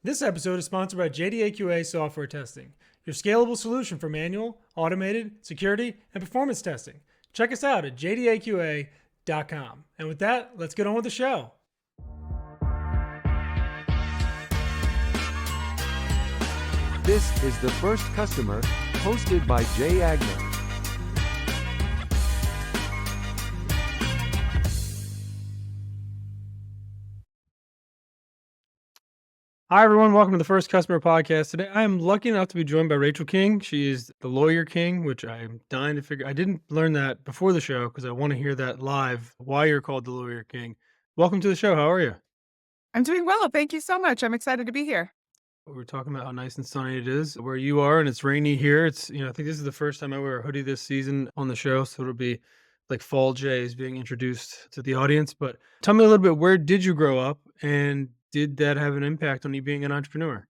This episode is sponsored by JDAQA Software Testing, your scalable solution for manual, automated, security, and performance testing. Check us out at jdaqa.com. And with that, let's get on with the show. This is The First Customer, hosted by Jay Agnew. Hi, everyone. Welcome to the First Customer Podcast. Today, I am lucky enough to be joined by Rachel King. She is the Lawyer King, which I'm dying to figure. I didn't learn that before the show because I want to hear that live, why you're called the Lawyer King. Welcome to the show. How are you? I'm doing well. Thank you so much. I'm excited to be here. We're talking about how nice and sunny it is where you are, and it's rainy here. It's, I think this is the first time I wear a hoodie this season on the show, so it'll be like fall Jays being introduced to the audience. But tell me a little bit, where did you grow up, and did that have an impact on you being an entrepreneur?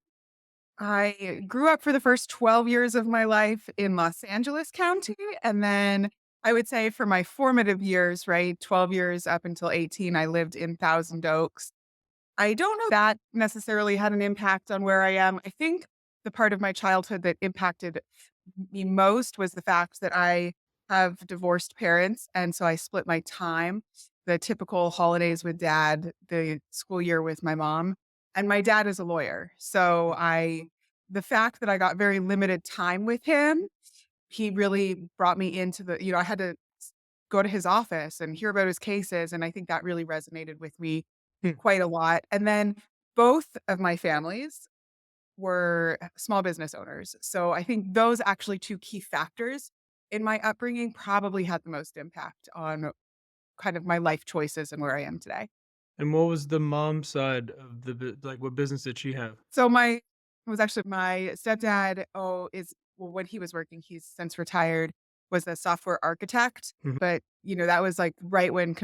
I grew up for the first 12 years of my life in Los Angeles County. And then I would say for my formative years, right, 12 years up until 18, I lived in Thousand Oaks. I don't know if that necessarily had an impact on where I am. I think the part of my childhood that impacted me most was the fact that I have divorced parents. And so I split my time, the typical holidays with dad, the school year with my mom. And my dad is a lawyer. So the fact that I got very limited time with him, he really brought me into I had to go to his office and hear about his cases. And I think that really resonated with me Hmm. quite a lot. And then both of my families were small business owners. So I think those actually two key factors in my upbringing probably had the most impact on kind of my life choices and where I am today. And what was the mom side of like, what business did she have? So it was actually my stepdad. When he was working, he's since retired, was a software architect. Mhm. But, that was like right when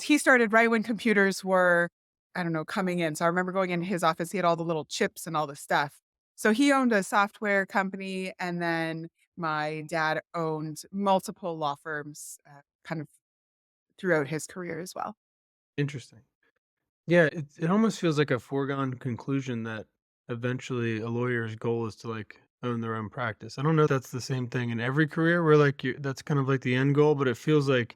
he started right when computers were, I don't know, coming in. So I remember going in his office, he had all the little chips and all the stuff. So he owned a software company. And then my dad owned multiple law firms kind of throughout his career as well. Interesting. Yeah, it almost feels like a foregone conclusion that eventually a lawyer's goal is to like own their own practice. I don't know if that's the same thing in every career where like that's kind of like the end goal, but it feels like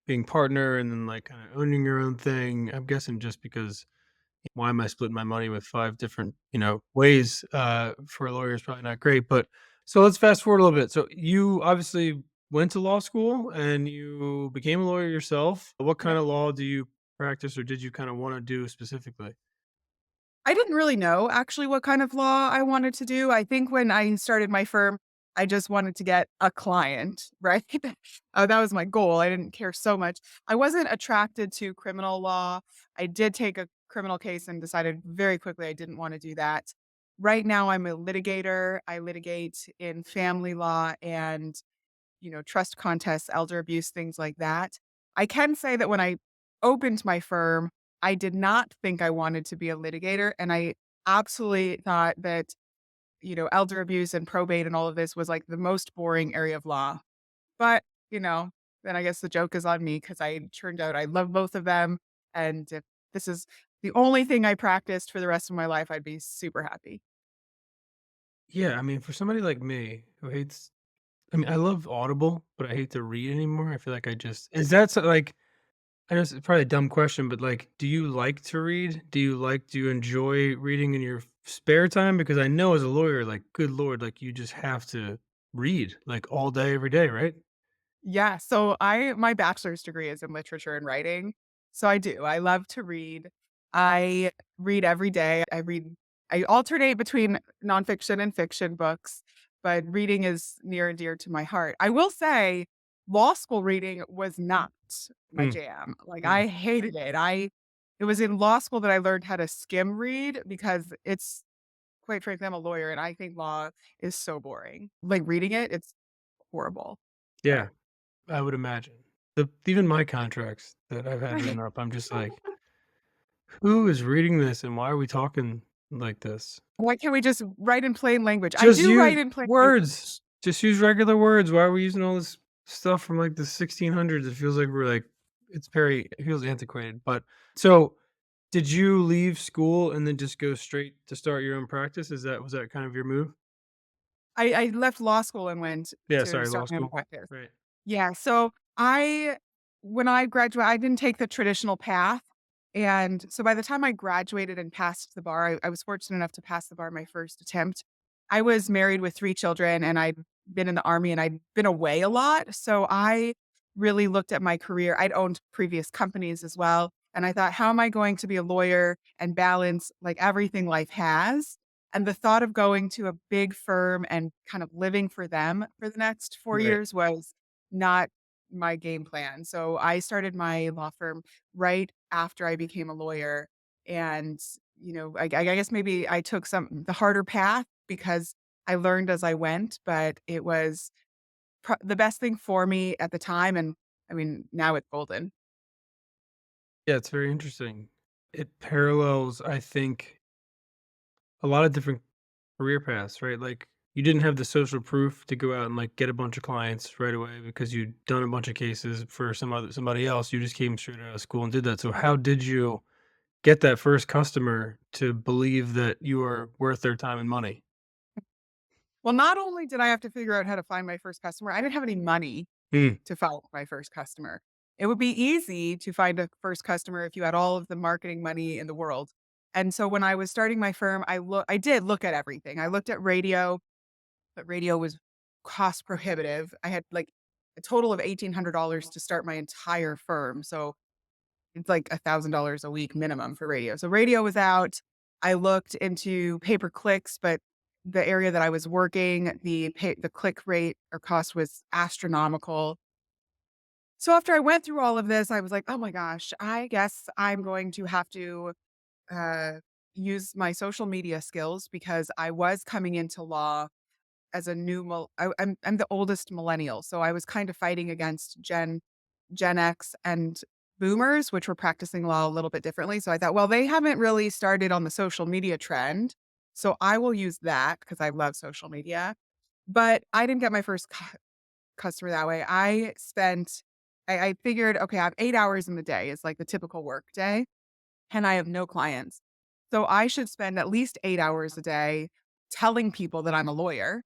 being partner and then like kind of owning your own thing. I'm guessing just because why am I splitting my money with five different, ways for a lawyer is probably not great. But so let's fast forward a little bit. So you obviously went to law school and you became a lawyer yourself. What kind of law do you practice or did you kind of want to do specifically? I didn't really know actually what kind of law I wanted to do. I think when I started my firm, I just wanted to get a client, right? That was my goal. I didn't care so much. I wasn't attracted to criminal law. I did take a criminal case and decided very quickly I didn't want to do that. Right now, I'm a litigator. I litigate in family law and trust contests, elder abuse, things like that. I can say that when I opened my firm, I did not think I wanted to be a litigator. And I absolutely thought that, elder abuse and probate and all of this was like the most boring area of law. But, then I guess the joke is on me because I turned out I love both of them. And if this is the only thing I practiced for the rest of my life, I'd be super happy. Yeah, I mean, for somebody like me who hates, I mean, I love Audible, but I hate to read anymore. I feel like is that like, I know it's probably a dumb question, but like, do you like to read? Do you enjoy reading in your spare time? Because I know as a lawyer, like, good Lord, like you just have to read like all day, every day, right? Yeah, so my bachelor's degree is in literature and writing. So I do. I love to read. I read every day. I alternate between nonfiction and fiction books, but reading is near and dear to my heart. I will say law school reading was not my Mm, jam. Like mm. I hated it. It was in law school that I learned how to skim read because it's quite frankly, I'm a lawyer and I think law is so boring. Like reading it, it's horrible. Yeah, I would imagine. Even my contracts that I've had written up, I'm just like, who is reading this and why are we talking like this? Why can't we just write in plain language? I Just do use write in plain words. language. Just use regular words. Why are we using all this stuff from like the 1600s? It feels like it feels antiquated. But so Did you leave school and then just go straight to start your own practice? Was that kind of your move? I left law school and went Yeah, to sorry, start law my own school. practice. Right. Yeah, so I when I graduated, I didn't take the traditional path, and so by the time I graduated and passed the bar, I was fortunate enough to pass the bar my first attempt. I was married with 3 children, and I'd been in the Army, and I'd been away a lot, so I really looked at my career. I'd owned previous companies as well, and I thought, "How am I going to be a lawyer and balance, like, everything life has?" And the thought of going to a big firm and kind of living for them for the next 4 Right. years was not my game plan. So I started my law firm right after I became a lawyer. And, I guess maybe I took the harder path because I learned as I went, but it was the best thing for me at the time. And I mean, now it's golden. Yeah, it's very interesting. It parallels, I think, a lot of different career paths, right? Like you didn't have the social proof to go out and like get a bunch of clients right away because you'd done a bunch of cases for somebody else. You just came straight out of school and did that. So how did you get that first customer to believe that you are worth their time and money? Well, not only did I have to figure out how to find my first customer, I didn't have any money Mm, to find my first customer. It would be easy to find a first customer if you had all of the marketing money in the world. And so when I was starting my firm, I did look at everything. I looked at radio, but radio was cost prohibitive. I had like a total of $1,800 to start my entire firm. So it's like $1,000 a week minimum for radio. So radio was out. I looked into pay per clicks, but the area that I was working, the click rate or cost was astronomical. So after I went through all of this, I was like, "Oh my gosh, I guess I'm going to have to, uh, use my social media skills," because I was coming into law as a new I'm the oldest millennial, so I was kind of fighting against Gen X and boomers, which were practicing law a little bit differently, so I thought, "Well, they haven't really started on the social media trend, so I will use that because I love social media." But I didn't get my first customer that way. I figured, okay, I have 8 hours in the day is like the typical work day, and I have no clients. So I should spend at least 8 hours a day telling people that I'm a lawyer,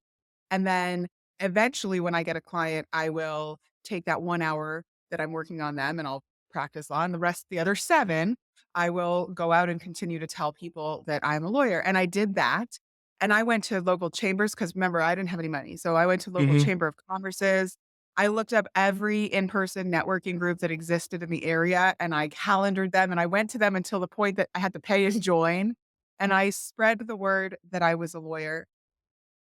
and then eventually when I get a client, I will take that 1 hour that I'm working on them and I'll practice law, and the other 7, I will go out and continue to tell people that I'm a lawyer, and I did that, and I went to local chambers because remember, I didn't have any money, so I went to local mhm, chamber of commerces. I looked up every in-person networking group that existed in the area, and I calendared them, and I went to them until the point that I had to pay and join, and I spread the word that I was a lawyer.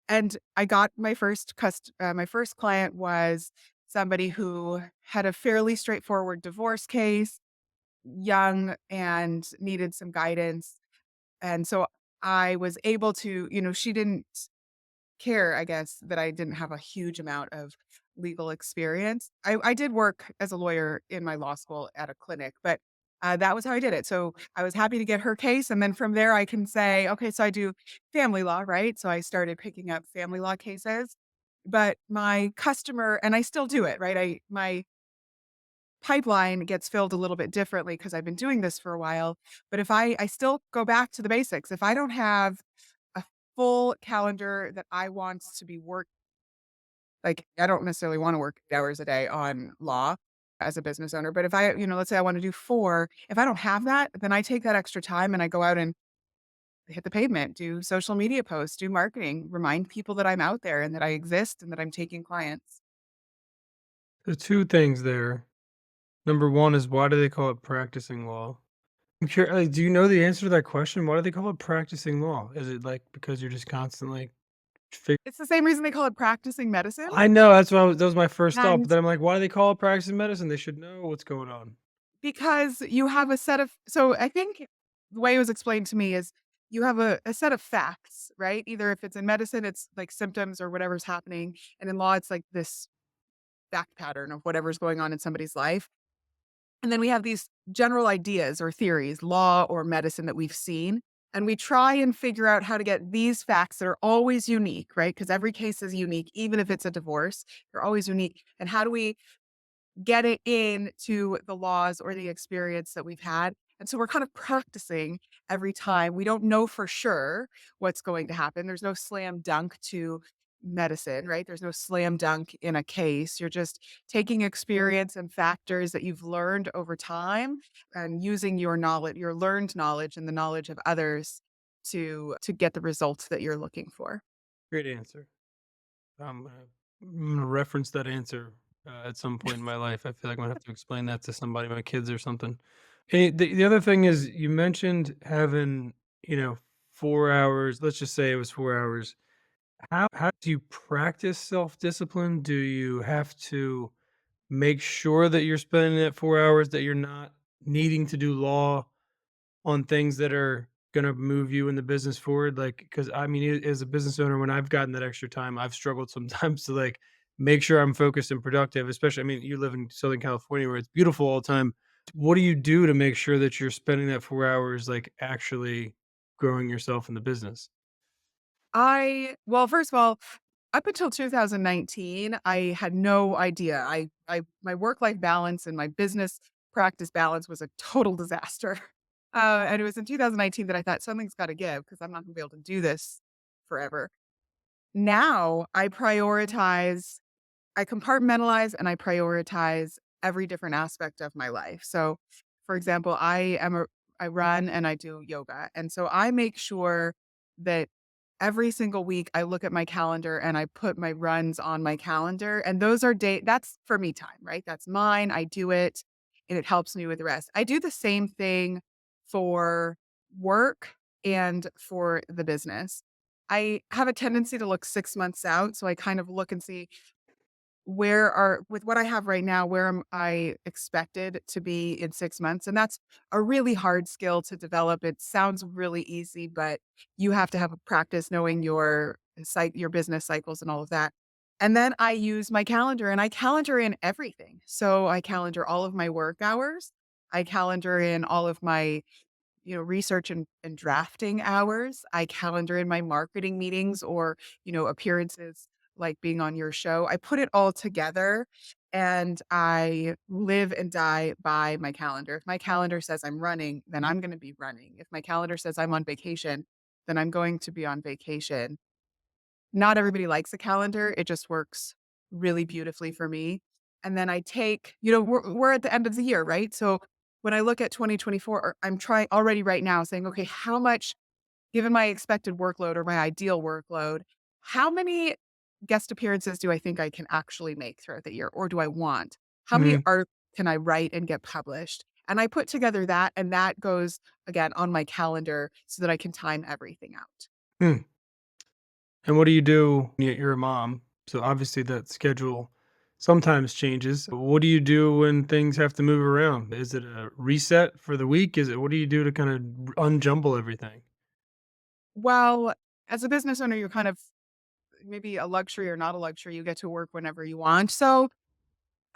And I got my first client was somebody who had a fairly straightforward divorce case, young and needed some guidance. And so I was able to, she didn't care, I guess, that I didn't have a huge amount of legal experience. I did work as a lawyer in my law school at a clinic, but that was how I did it. So I was happy to get her case. And then from there, I can say, okay, so I do family law, right? So I started picking up family law cases. But my customer, and I still do it, right? My pipeline gets filled a little bit differently because I've been doing this for a while. But if I still go back to the basics, if I don't have a full calendar that I want to be work like, I don't necessarily wanna work 8 hours a day on law as a business owner, but if let's say I wanna do 4, if I don't have that, then I take that extra time and I go out and hit the pavement, do social media posts, do marketing, remind people that I'm out there and that I exist and that I'm taking clients. there's 2 things there. Number 1 is why do they call it practicing law? Do you know the answer to that question? Why do they call it practicing law? Is it, like, because you're just constantly fig It's the same reason they call it practicing medicine, I know, that's what I was that was my first thought, but and then I'm like, "Why do they call it practicing medicine? They should know what's going on." because you have a set of so I think the way it was explained to me is you have a set of facts, right? Either if it's in medicine, it's like symptoms or whatever's happening, and in law, it's like this fact pattern of whatever's going on in somebody's life. And then we have these general ideas or theories, law or medicine that we've seen. And we try and figure out how to get these facts that are always unique, right? Because every case is unique, even if it's a divorce, they're always unique. And how do we get it into the laws or the experience that we've had? And so we're kind of practicing every time. We don't know for sure what's going to happen. There's no slam dunk to medicine, right? There's no slam dunk in a case. You're just taking experience and factors that you've learned over time and using your knowledge, your learned knowledge and the knowledge of others to get the results that you're looking for. Great answer. I'm gonna, I'm gonna reference that answer at some point in my life. I feel like I'm gonna have to explain that to somebody, my kids or something. Hey, the other thing is you mentioned having, you know, 4 hours. Let's just say it was 4 hours. How do you practice self discipline? Do you have to make sure that you're spending that 4 hours, that you're not needing to do law on things that are gonna move you in the business forward? Like, because I mean, as a business owner, when I've gotten that extra time, I've struggled sometimes to like make sure I'm focused and productive. Especially, I mean, you live in Southern California where it's beautiful all the time. What do you do to make sure that you're spending that 4 hours like actually growing yourself in the business? Well, first of all, up until 2019, I had no idea. I my work-life balance and my business practice balance was a total disaster. And it was in 2019 that I thought something's got to give because I'm not going to be able to do this forever. Now I compartmentalize and I prioritize every different aspect of my life. So, for example, I run and I do yoga. And so I make sure that every single week I look at my calendar and I put my runs on my calendar and those are that's for me time, right? That's mine. I do it and it helps me with the rest. I do the same thing for work and for the business. I have a tendency to look 6 months out, so I kind of look and see with what I have right now, where am I expected to be in 6 months? And that's a really hard skill to develop. It sounds really easy, but you have to have a practice knowing your business cycles and all of that. And then I use my calendar and I calendar in everything. So I calendar all of my work hours. I calendar in all of my research and drafting hours. I calendar in my marketing meetings or, appearances like being on your show. I put it all together and I live and die by my calendar. If my calendar says I'm running, then I'm going to be running. If my calendar says I'm on vacation, then I'm going to be on vacation. Not everybody likes a calendar. It just works really beautifully for me. And then I take, we're at the end of the year, right? So when I look at 2024, I'm trying already right now saying, okay, how much, given my expected workload or my ideal workload, how many guest appearances do I think I can actually make throughout the year? Or do I want? How many Mhm. art can I write and get published? And I put together that, and that goes again on my calendar so that I can time everything out. Hmm. And what do you do? You're a mom, so obviously that schedule sometimes changes. What do you do when things have to move around? Is it a reset for the week? Is it what do you do to kind of unjumble everything? Well, as a business owner, you're kind of maybe a luxury or not a luxury. You get to work whenever you want. So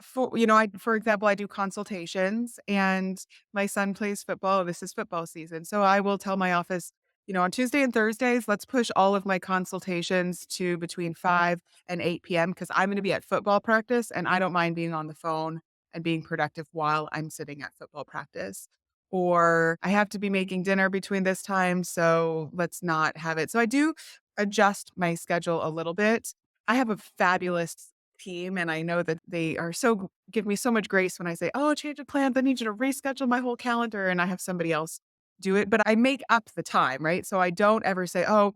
for example, I do consultations and my son plays football. This is football season. So I will tell my office, on Tuesday and Thursdays, let's push all of my consultations to between 5 and 8 p.m. because I'm going to be at football practice and I don't mind being on the phone and being productive while I'm sitting at football practice. Or I have to be making dinner between this time. So let's not have it. So I do adjust my schedule a little bit. I have a fabulous team, and I know that they are give me so much grace when I say, "Oh, change of plans. I need you to reschedule my whole calendar," and I have somebody else do it, but I make up the time, right? So I don't ever say, "Oh,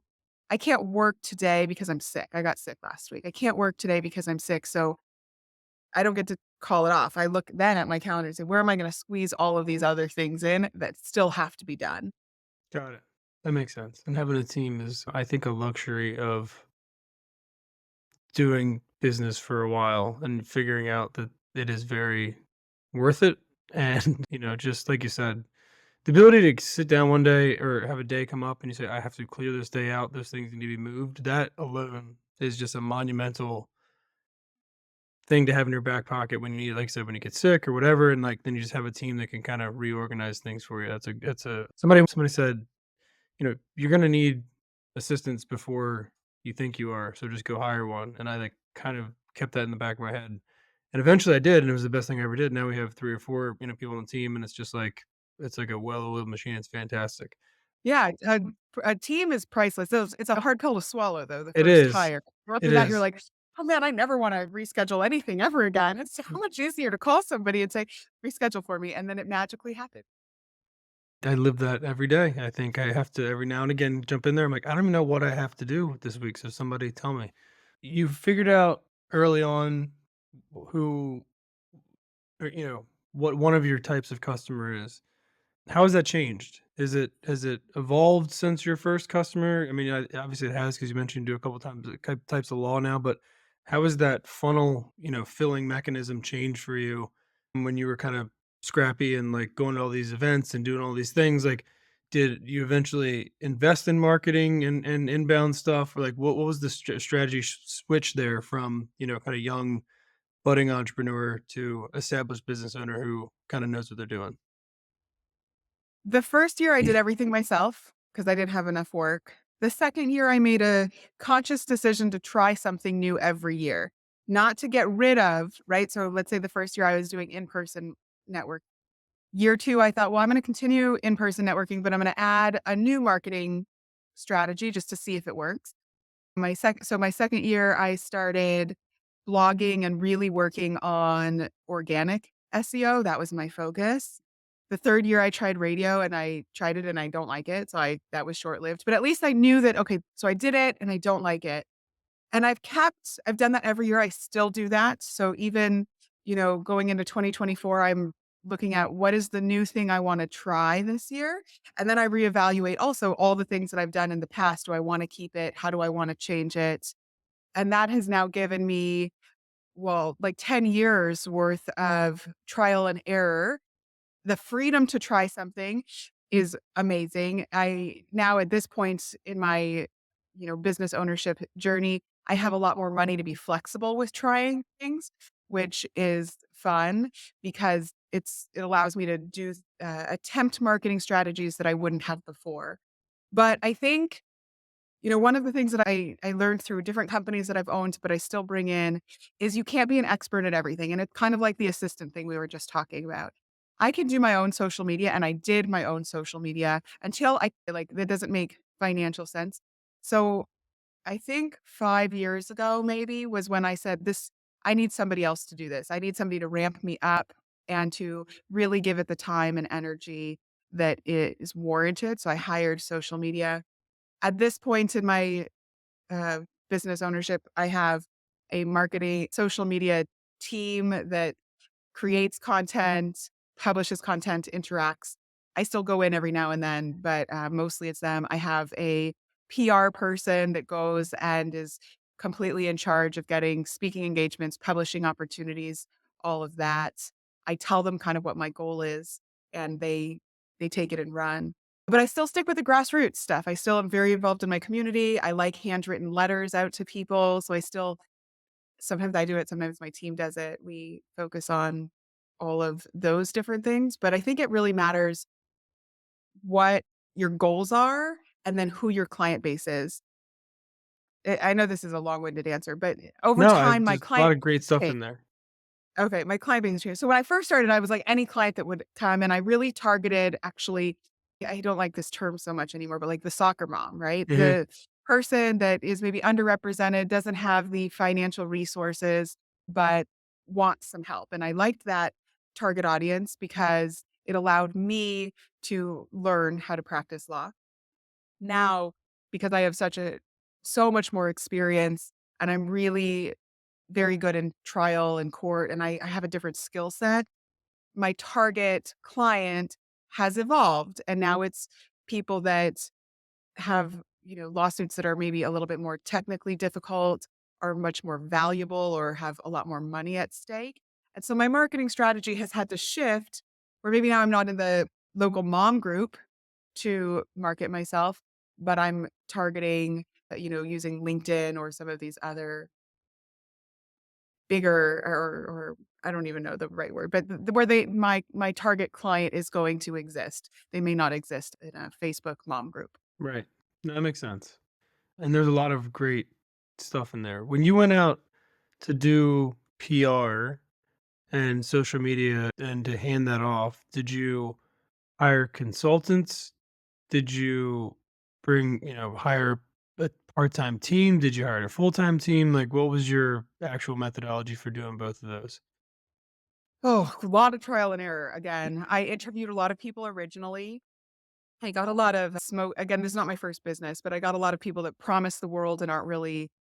I can't work today because I'm sick. I got sick last week. I can't work today because I'm sick." So I don't get to call it off. I look then at my calendar and say, "Where am I gonna squeeze all of these other things in that still have to be done?" Got it. That makes sense. And having a team is, I think, a luxury of doing business for a while and figuring out that it is very worth it. And, just like you said, the ability to sit down one day or have a day come up and you say, I have to clear this day out, those things need to be moved. That alone is just a monumental thing to have in your back pocket when you need, like I said, when you get sick or whatever. And like, then you just have a team that can kind of reorganize things for you. Somebody said, you're going to need assistance before you think you are. So just go hire one. And I like kind of kept that in the back of my head. And eventually I did. And it was the best thing I ever did. Now we have three or four, people on the team. And it's just like, it's like a well-oiled machine. It's fantastic. Yeah, a team is priceless. Those It's a hard pill to swallow though, the It first is. hire. After It that, you're is. like, "Oh man, I never wanna reschedule anything ever again." It's so much easier to call somebody and say, "Reschedule for me," and then it magically happens. I live that every day. I think I have to every now and again jump in there. I'm like, I don't even know what I have to do this week. So somebody tell me. You figured out early on who, or, what one of your types of customer is. How has that changed? Has it evolved since your first customer? I mean, obviously it has because you mentioned you do a couple times types of law now. But how has that funnel, filling mechanism changed for you when you were kind of scrappy and like going to all these events and doing all these things? Like, did you eventually invest in marketing and inbound stuff, or like what was the strategy switch there from kind of young budding entrepreneur to established business owner who kind of knows what they're doing? The first year I did everything myself because I didn't have enough work. The second year I made a conscious decision to try something new every year, not to get rid of, right? So let's say the first year I was doing in-person network. Year 2, I thought, well, I'm gonna continue in-person networking, but I'm gonna add a new marketing strategy just to see if it works. My second year, I started blogging and really working on organic SEO. That was my focus. The third year, I tried radio and I tried it and I don't like it. So that was short lived. But at least I knew that, okay, so I did it and I don't like it. And I've done that every year. I still do that. So even, going into 2024, I'm looking at what is the new thing I want to try this year. And then I reevaluate also all the things that I've done in the past. Do I want to keep it? How do I want to change it? And that has now given me, well, like 10 years worth of trial and error. The freedom to try something is amazing. I now at this point in my, business ownership journey, I have a lot more money to be flexible with trying things, which is fun because it allows me to do attempt marketing strategies that I wouldn't have before. But I think one of the things that I learned through different companies that I've owned, but I still bring in, is you can't be an expert at everything, and it's kind of like the assistant thing we were just talking about. I can do my own social media, and I did my own social media until I like, that doesn't make financial sense. So, I think 5 years ago maybe was when I said, "This I need somebody else to do this. I need somebody to ramp me up and to really give it the time and energy that it is warranted." So I hired social media. At this point in my uh, business ownership, I have a marketing social media team that creates content, publishes content, interacts. I still go in every now and then, but mostly it's them. I have a PR person that goes and is completely in charge of getting speaking engagements, publishing opportunities, all of that. I tell them kind of what my goal is, and they take it and run. But I still stick with the grassroots stuff. I still am very involved in my community. I like handwritten letters out to people, so I still sometimes I do it, sometimes my team does it. We focus on all of those different things, but I think it really matters what your goals are and then who your client base is. I know this is a long-winded answer, but over No, time, my there's a lot client of great stuff base in there. okay, my client base has changed. So when I first started, I was like any client that would come, and I really targeted actually I don't like this term so much anymore, but like the soccer mom, right? Mhm. The person that is maybe underrepresented, doesn't have the financial resources, but wants some help. And I liked that target audience because it allowed me to learn how to practice law. Now, because I have so much more experience and I'm really very good in trial and court, and I have a different skill set. My target client has evolved, and now it's people that have, lawsuits that are maybe a little bit more technically difficult, are much more valuable, or have a lot more money at stake. And so my marketing strategy has had to shift where maybe now I'm not in the local mom group to market myself, but I'm targeting, using LinkedIn or some of these other bigger or I don't even know the right word, but where my target client is going to exist. They may not exist in a Facebook mom group. Right. No, that makes sense. And there's a lot of great stuff in there. When you went out to do PR and social media and to hand that off, did you hire consultants? Did you hire a part-time team? Did you hire a full-time team? Like, what was your actual methodology for doing both of those? Oh, a lot of trial and error again. I interviewed a lot of people originally. I got a lot of smoke. Again, this is not my first business, but I got a lot of people that promise the world and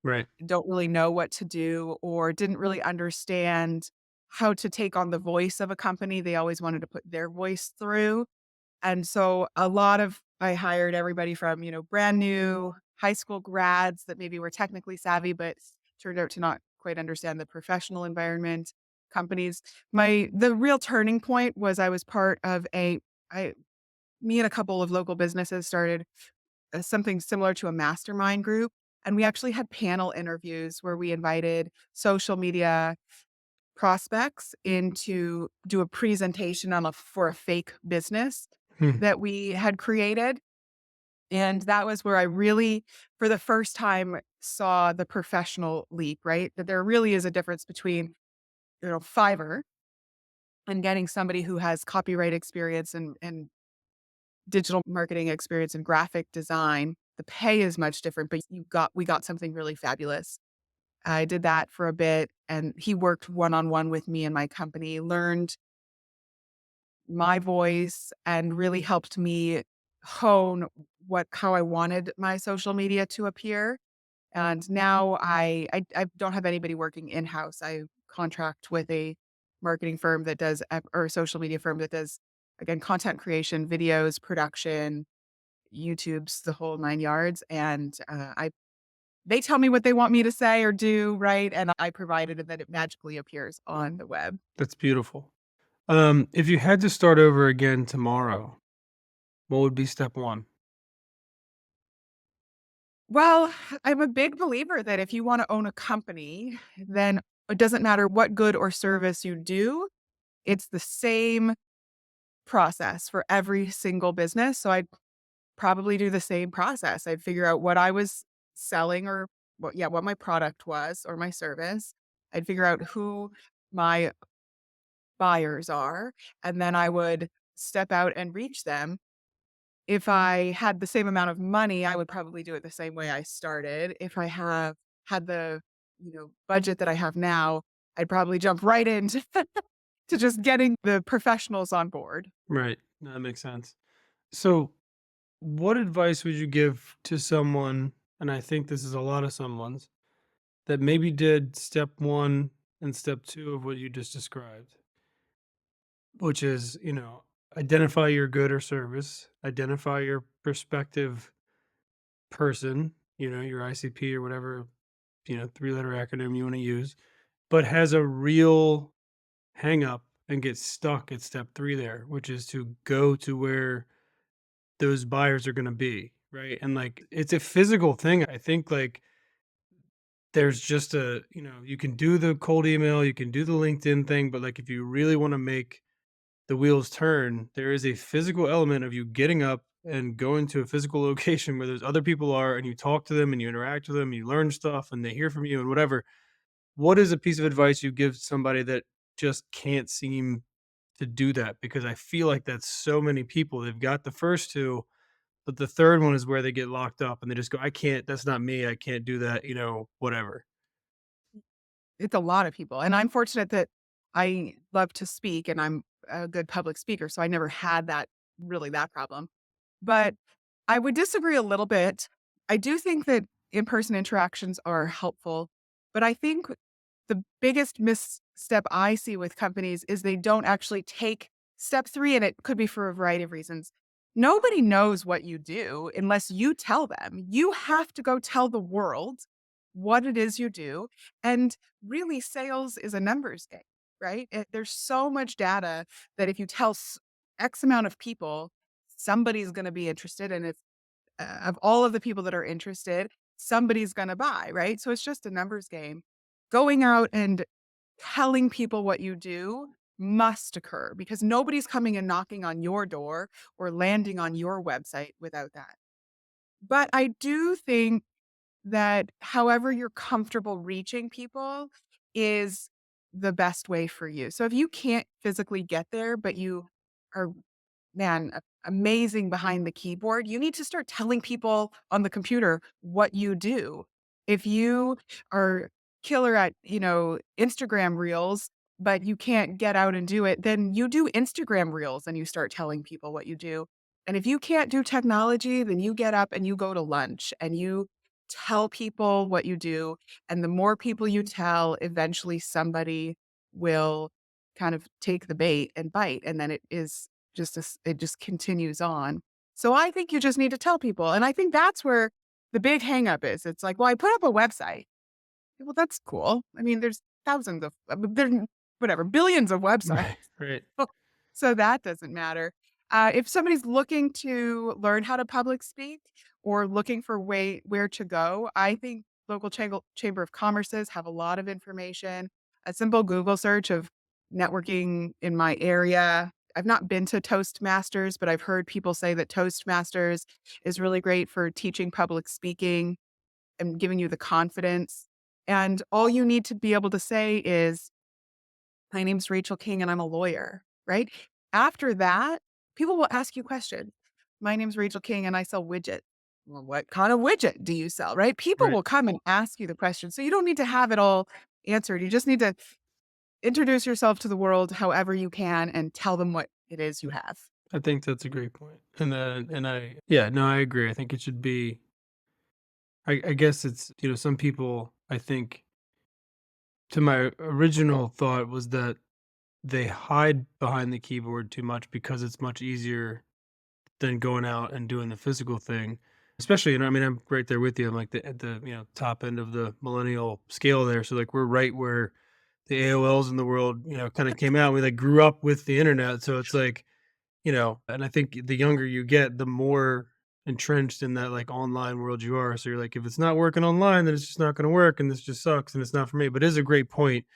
Right. don't really know what to do or didn't really understand how to take on the voice of a company. They always wanted to put their voice through. And so I hired everybody from, brand new high school grads that maybe were technically savvy, but turned out to not quite understand the professional environment, companies. The real turning point was I was part of I, me and a couple of local businesses started something similar to a mastermind group. And we actually had panel interviews where we invited social media prospects in to do a presentation for a fake business Hmm. that we had created. And that was where I really, for the first time, saw the professional leap, right? That there really is a difference between, Fiverr and getting somebody who has copyright experience and digital marketing experience and graphic design. The pay is much different, but we got something really fabulous. I did that for a bit and he worked one-on-one with me and my company, learned my voice and really helped me hone how I wanted my social media to appear. And now I don't have anybody working in-house. I contract with a marketing firm that does or a social media firm that does, again, content creation, videos, production, YouTube's the whole 9 yards, and, I they tell me what they want me to say or do, right? And I provide it, and then it magically appears on the web. That's beautiful. If you had to start over again tomorrow, what would be step one? Well, I'm a big believer that if you wanna own a company, then it doesn't matter what good or service you do, it's the same process for every single business, so I'd probably do the same process. I'd figure out what I was selling or what my product was or my service. I'd figure out who my buyers are, and then I would step out and reach them. If I had the same amount of money, I would probably do it the same way I started. If I have had the, budget that I have now, I'd probably jump right into to just getting the professionals on board. Right. No, that makes sense. So, what advice would you give to someone, and I think this is a lot of someone's, that maybe did step one and step two of what you just described, which is, identify your good or service, identify your prospective person, your ICP or whatever, three-letter acronym you want to use, but has a real hang up and get stuck at step three there, which is to go to where those buyers are going to be. Right. And like, it's a physical thing. I think like there's just you can do the cold email, you can do the LinkedIn thing, but like if you really want to make the wheels turn, there is a physical element of you getting up and going to a physical location where those other people are and you talk to them and you interact with them, you learn stuff and they hear from you and whatever. What is a piece of advice you give somebody that just can't seem to do that? Because I feel like that's so many people. They've got the first two, but the third one is where they get locked up and they just go, I can't, that's not me. I can't do that, whatever. It's a lot of people, and I'm fortunate that I love to speak and I'm a good public speaker, so I never had that problem. But I would disagree a little bit. I do think that in-person interactions are helpful, but I think the biggest misstep I see with companies is they don't actually take step 3, and it could be for a variety of reasons. Nobody knows what you do unless you tell them. You have to go tell the world what it is you do, and really sales is a numbers game, right? There's so much data that if you tell X amount of people, somebody's gonna be interested, and if of all of the people that are interested, somebody's gonna buy, right? So it's just a numbers game. Going out and telling people what you do must occur because nobody's coming and knocking on your door or landing on your website without that. But I do think that however you're comfortable reaching people is the best way for you. So if you can't physically get there, but you are man, amazing behind the keyboard, you need to start telling people on the computer what you do. If you are killer at, Instagram reels, but you can't get out and do it, then you do Instagram reels and you start telling people what you do. And if you can't do technology, then you get up and you go to lunch and you tell people what you do. And the more people you tell, eventually somebody will kind of take the bait and bite. And then it just continues on. So I think you just need to tell people. And I think that's where the big hang up is. It's like, well, I put up a website. Well, that's cool. I mean, there's thousands of, there, whatever, billions of websites. Right, right, So that doesn't matter. If somebody's looking to learn how to public speak or looking for where to go, I think local chamber of commerces have a lot of information. A simple Google search of networking in my area. I've not been to Toastmasters, but I've heard people say that Toastmasters is really great for teaching public speaking and giving you the confidence. And all you need to be able to say is, "My name's Rachel King and I'm a lawyer," right? After that, people will ask you questions. "My name's Rachel King and I sell widgets." "Well, what kind of widget do you sell?" Right? People right. will come and ask you the question. So you don't need to have it all answered. You just need to introduce yourself to the world however you can and tell them what it is you have. I think that's a great point. Yeah, no, I agree. I think it should be. I guess it's some people. I think to my original thought was that they hide behind the keyboard too much because it's much easier than going out and doing the physical thing. Especially, I mean, I'm right there with you. I'm like at the top end of the millennial scale there. So like we're right where the AOLs in the world, kind of came out. We like grew up with the internet. So it's like, and I think the younger you get, the more entrenched in that like online world you are. So you're like, if it's not working online, then it's just not going to work, and this just sucks, and it's not for me. But it is a great point.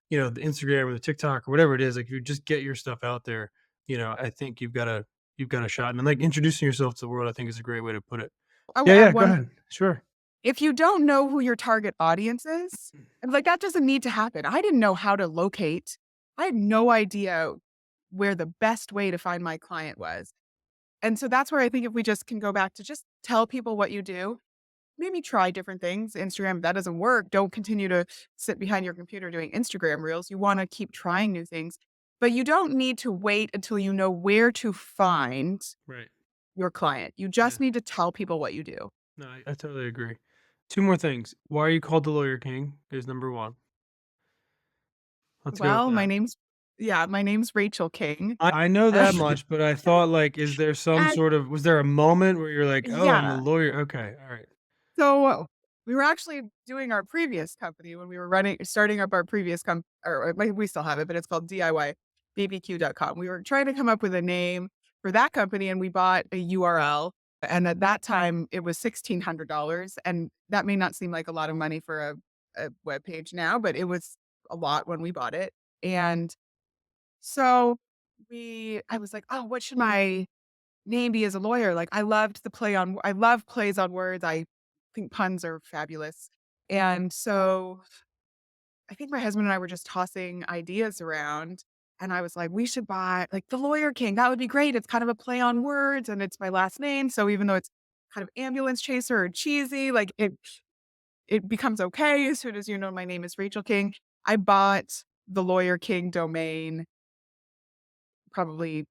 The Instagram or the TikTok or whatever it is, like if you just get your stuff out there, I think you've got a shot. And like introducing yourself to the world, I think is a great way to put it. I will Yeah, add yeah. Go one. ahead. Sure. If you don't know who your target audience is, and like that doesn't need to happen. I didn't know how to locate. I had no idea where the best way to find my client was. And so that's where I think if we just can go back to just tell people what you do, maybe try different things. Instagram, if that doesn't work, don't continue to sit behind your computer doing Instagram reels. You want to keep trying new things, but you don't need to wait until you know where to find Right. your client. You Yeah. just need to tell people what you do. No, I totally agree. Two more things. Why are you called the Lawyer King? Is number one. Let's go with Well, that. my name's Rachel King. I know that much, but I thought, like, is there some And sort of was there a moment where you're like, "Oh, I'm the yeah. lawyer." Okay, alright. So, we were actually doing our previous company when we were starting up our previous or like, we still have it, but it's called DIYBBQ.com. We were trying to come up with a name for that company, and we bought a URL, and at that time, it was $1,600, and that may not seem like a lot of money for a web page now, but it was a lot when we bought it, and so I was like, "Oh, what should my name be as a lawyer?" Like, I love plays on words. I think puns are fabulous. And so I think my husband and I were just tossing ideas around, and I was like, "We should buy like the Lawyer King. That would be great. It's kind of a play on words and it's my last name. So even though it's kind of ambulance chaser or cheesy, like it becomes okay as soon as you know my name is Rachel King." I bought the Lawyer King domain probably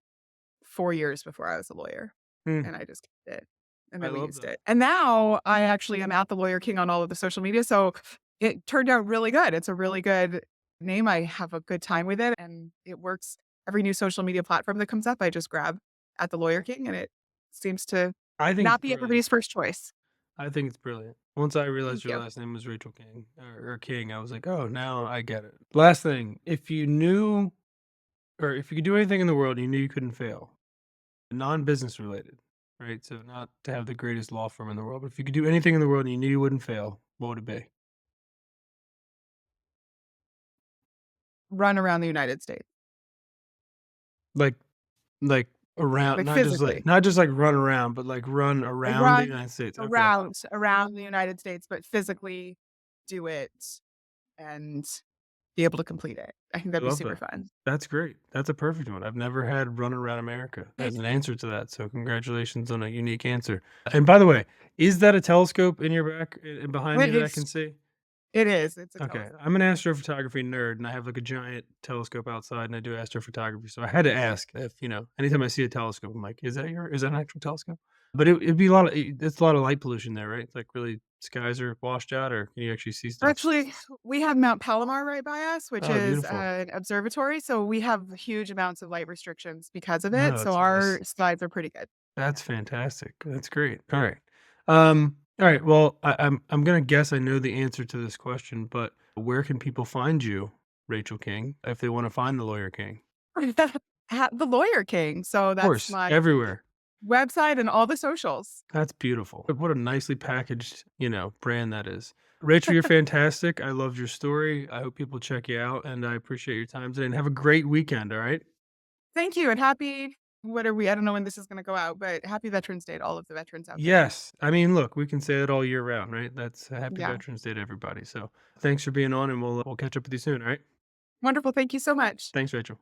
4 years before I was a lawyer, Hmm, and I just kept it, and I then we love used that. it. And now I actually am at the Lawyer King on all of the social media, so it turned out really good. It's a really good name. I have a good time with it, and it works. Every new social media platform that comes up, I just grab at the Lawyer King, and it seems to I think not it's be brilliant. everybody's first choice. I think it's brilliant. Once I realized Thank your you. last name was Rachel King or King, I was like, "Oh, now I get it." Last thing, if you knew or if you could do anything in the world, you knew you couldn't fail, non-business related, right? So not to have the greatest law firm in the world, but if you could do anything in the world and you knew you wouldn't fail, what would it be? Run around the United States, Like Like, around like, physically. not just, like, run around, but, like, run Like, around the run United States, okay. around the United States, but physically do it and be able to complete it. I think I that'd be love super that. fun. That's great. That's a perfect one. I've never had "Run Around America" as an answer to that, so congratulations on a unique answer. And by the way, is that a telescope in your back behind But me that I can see? it is, it's a Okay, telescope. I'm an astrophotography nerd, and I have, like, a giant telescope outside, and I do astrophotography, so I had to ask if, anytime I see a telescope, I'm like, is that an actual telescope?" But it'd be a lot of it's a lot of light pollution there, right? It's, like, really skies are washed out, or can you actually see stuff? Actually, we have Mount Palomar right by us, which Oh, is beautiful. an observatory, so we have huge amounts of light restrictions because of it, Oh, so that's nice. our skies are pretty good. That's fantastic. That's great. Alright. Alright, well, I'm gonna guess I know the answer to this question, but where can people find you, Rachel King, if they wanna find the Lawyer King? At the Lawyer King, so Of that's course, my everywhere. website and all the socials. That's beautiful. What a nicely packaged, brand that is. Rachel, you're fantastic. I loved your story. I hope people check you out, and I appreciate your time today, and have a great weekend, alright? Thank you, and happy what are we? I don't know when this is gonna go out, but happy Veterans Day to all of the veterans out there. Yes. I mean, look, we can say it all year round, right? That's a happy Yeah. Veterans Day to everybody, so thanks for being on, and we'll catch up with you soon, alright? Wonderful, thank you so much. Thanks, Rachel.